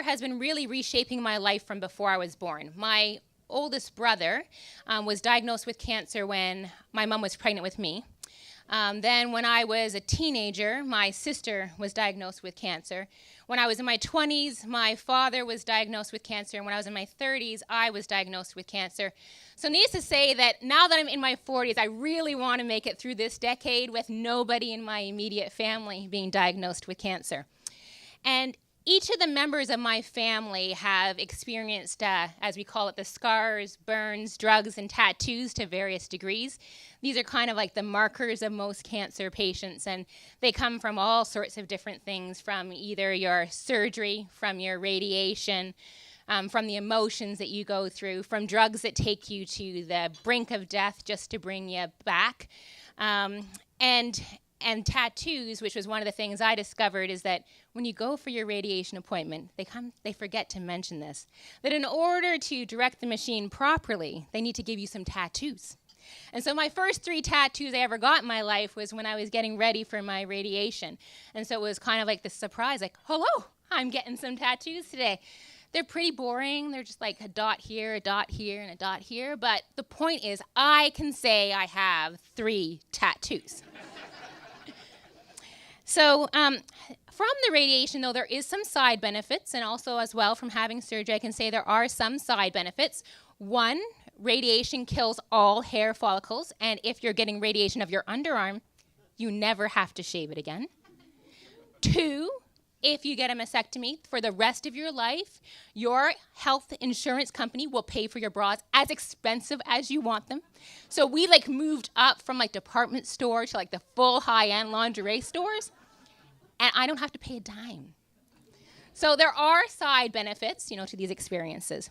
has been really reshaping my life from before I was born. My oldest brother was diagnosed with cancer when my mom was pregnant with me. Then when I was a teenager, my sister was diagnosed with cancer. When I was in my 20s, my father was diagnosed with cancer. And when I was in my 30s, I was diagnosed with cancer. So needless to say that now that I'm in my 40s, I really want to make it through this decade with nobody in my immediate family being diagnosed with cancer. And each of the members of my family have experienced, as we call it, the scars, burns, drugs, and tattoos to various degrees. These are kind of like the markers of most cancer patients, and they come from all sorts of different things, from either your surgery, from your radiation, from the emotions that you go through, from drugs that take you to the brink of death just to bring you back, and tattoos, which was one of the things I discovered, is that when you go for your radiation appointment, they forget to mention this, that in order to direct the machine properly, they need to give you some tattoos. And so my first 3 tattoos I ever got in my life was when I was getting ready for my radiation. And so it was kind of like this surprise, like, hello, I'm getting some tattoos today. They're pretty boring. They're just like a dot here, and a dot here. But the point is, I can say I have 3 tattoos. So from the radiation, though, there is some side benefits, and also as well from having surgery, I can say there are some side benefits. 1, radiation kills all hair follicles, and if you're getting radiation of your underarm, you never have to shave it again. 2, if you get a mastectomy for the rest of your life, your health insurance company will pay for your bras as expensive as you want them. So we moved up from department store to the full high-end lingerie stores, and I don't have to pay a dime. So there are side benefits, to these experiences.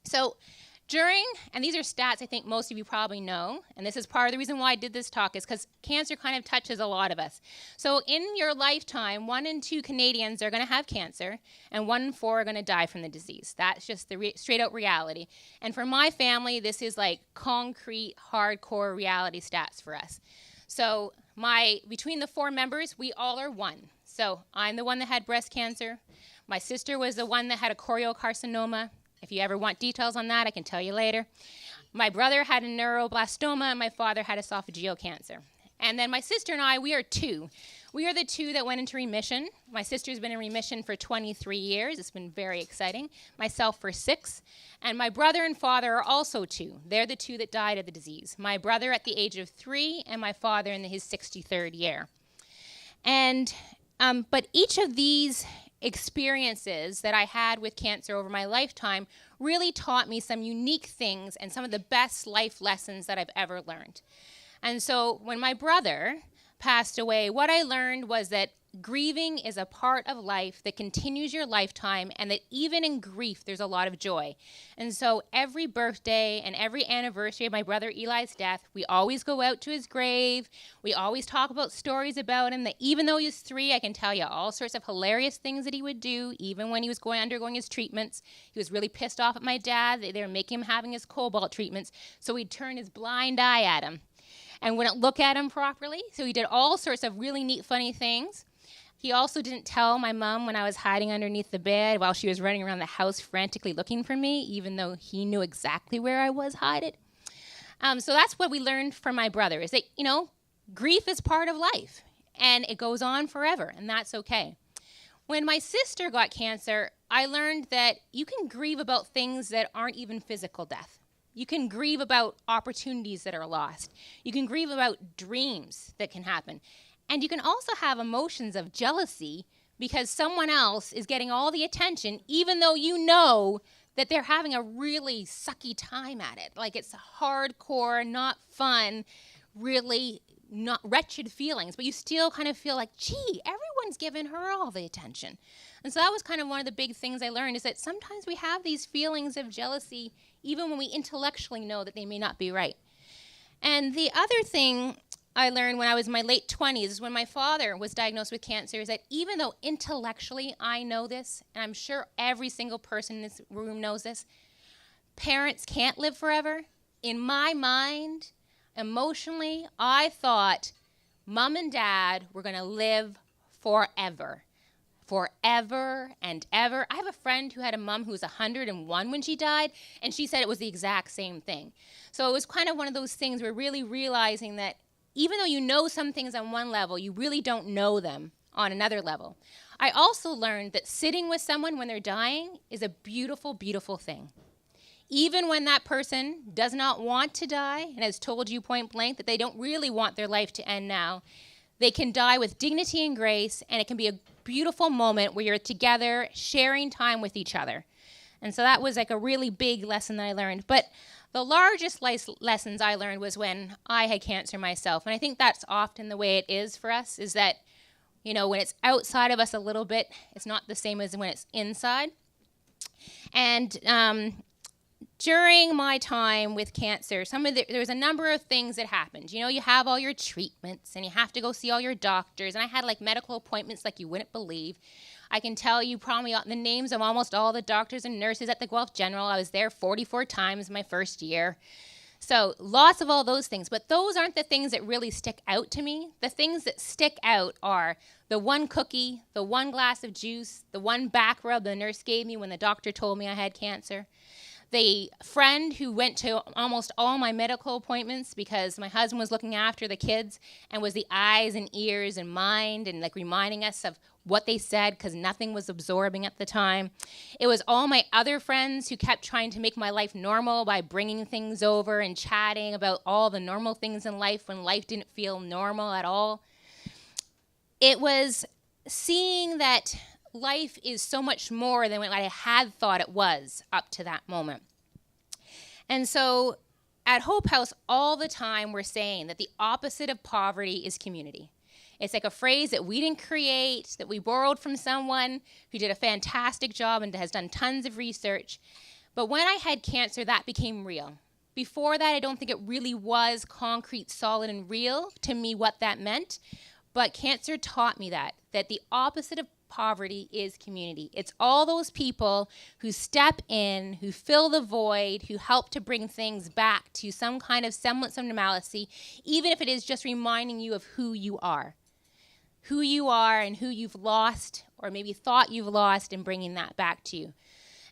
So and these are stats I think most of you probably know, and this is part of the reason why I did this talk, is because cancer kind of touches a lot of us. So in your lifetime, 1 in 2 Canadians are going to have cancer, and 1 in 4 are going to die from the disease. That's just the straight out reality. And for my family, this is concrete, hardcore reality stats for us. So between the 4 members, we all are 1. So I'm the one that had breast cancer. My sister was the one that had a choriocarcinoma. If you ever want details on that, I can tell you later. My brother had a neuroblastoma, and my father had esophageal cancer. And then my sister and I, we are 2. We are the 2 that went into remission. My sister's been in remission for 23 years. It's been very exciting. Myself for 6. And my brother and father are also 2. They're the 2 that died of the disease. My brother at the age of 3, and my father in his 63rd year. And but each of these experiences that I had with cancer over my lifetime really taught me some unique things and some of the best life lessons that I've ever learned. And so when my brother passed away, what I learned was that grieving is a part of life that continues your lifetime, and that even in grief, there's a lot of joy. And so every birthday and every anniversary of my brother Eli's death, we always go out to his grave. We always talk about stories about him, that even though he was 3, I can tell you all sorts of hilarious things that he would do, even when he was undergoing his treatments. He was really pissed off at my dad. They were making him having his cobalt treatments, so he'd turn his blind eye at him and wouldn't look at him properly. So he did all sorts of really neat, funny things. He also didn't tell my mom when I was hiding underneath the bed while she was running around the house frantically looking for me, even though he knew exactly where I was hiding. So that's what we learned from my brother, is that, grief is part of life, and it goes on forever, and that's okay. When my sister got cancer, I learned that you can grieve about things that aren't even physical death. You can grieve about opportunities that are lost. You can grieve about dreams that can happen. And you can also have emotions of jealousy because someone else is getting all the attention, even though you know that they're having a really sucky time at it. It's hardcore, not fun, really not wretched feelings, but you still kind of feel gee, everyone's giving her all the attention. And so that was kind of one of the big things I learned, is that sometimes we have these feelings of jealousy even when we intellectually know that they may not be right. And the other thing I learned when I was in my late 20s is when my father was diagnosed with cancer, is that even though intellectually I know this, and I'm sure every single person in this room knows this, parents can't live forever. In my mind, emotionally, I thought Mom and Dad were going to live forever. forever and ever. I have a friend who had a mom who was 101 when she died, and she said it was the exact same thing. So it was kind of one of those things where really realizing that even though you know some things on one level, you really don't know them on another level. I also learned that sitting with someone when they're dying is a beautiful, beautiful thing. Even when that person does not want to die and has told you point blank that they don't really want their life to end now, they can die with dignity and grace, and it can be a beautiful moment where you're together sharing time with each other. And so that was like a really big lesson that I learned. But the largest lessons I learned was when I had cancer myself. And I think that's often the way it is for us, is that, you know, when it's outside of us a little bit, it's not the same as when it's inside. And during my time with cancer, there was a number of things that happened. You know, you have all your treatments and you have to go see all your doctors. And I had like medical appointments like you wouldn't believe. I can tell you probably the names of almost all the doctors and nurses at the Guelph General. I was there 44 times my first year. So lots of all those things. But those aren't the things that really stick out to me. The things that stick out are the one cookie, the one glass of juice, the one back rub the nurse gave me when the doctor told me I had cancer. The friend who went to almost all my medical appointments because my husband was looking after the kids and was the eyes and ears and mind and like reminding us of what they said because nothing was absorbing at the time. It was all my other friends who kept trying to make my life normal by bringing things over and chatting about all the normal things in life when life didn't feel normal at all. It was seeing that life is so much more than what I had thought it was up to that moment. And so at Hope House, all the time we're saying that the opposite of poverty is community. It's like a phrase that we didn't create, that we borrowed from someone who did a fantastic job and has done tons of research. But when I had cancer, that became real. Before that, I don't think it really was concrete, solid, and real to me what that meant. But cancer taught me that the opposite of poverty is community. It's all those people who step in, who fill the void, who help to bring things back to some kind of semblance of normalcy, even if it is just reminding you of who you are and who you've lost or maybe thought you've lost and bringing that back to you.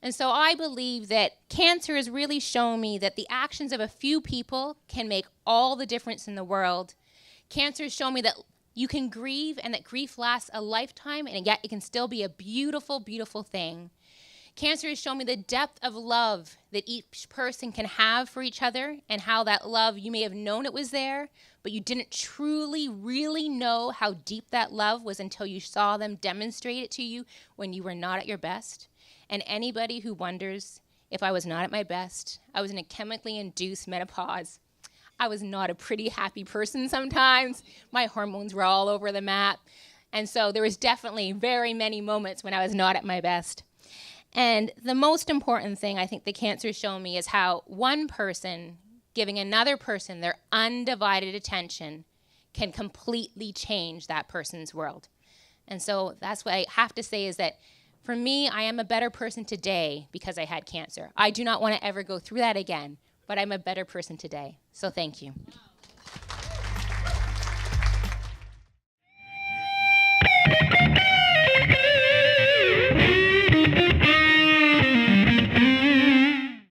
And so I believe that cancer has really shown me that the actions of a few people can make all the difference in the world. Cancer has shown me that you can grieve and that grief lasts a lifetime and yet it can still be a beautiful, beautiful thing. Cancer has shown me the depth of love that each person can have for each other and how that love, you may have known it was there, but you didn't truly, really know how deep that love was until you saw them demonstrate it to you when you were not at your best. And anybody who wonders if I was not at my best, I was in a chemically induced menopause. I was not a pretty happy person sometimes. My hormones were all over the map. And so there was definitely very many moments when I was not at my best. And the most important thing I think the cancer has shown me is how one person giving another person their undivided attention can completely change that person's world. And so that's what I have to say is that for me, I am a better person today because I had cancer. I do not want to ever go through that again, but I'm a better person today. So thank you.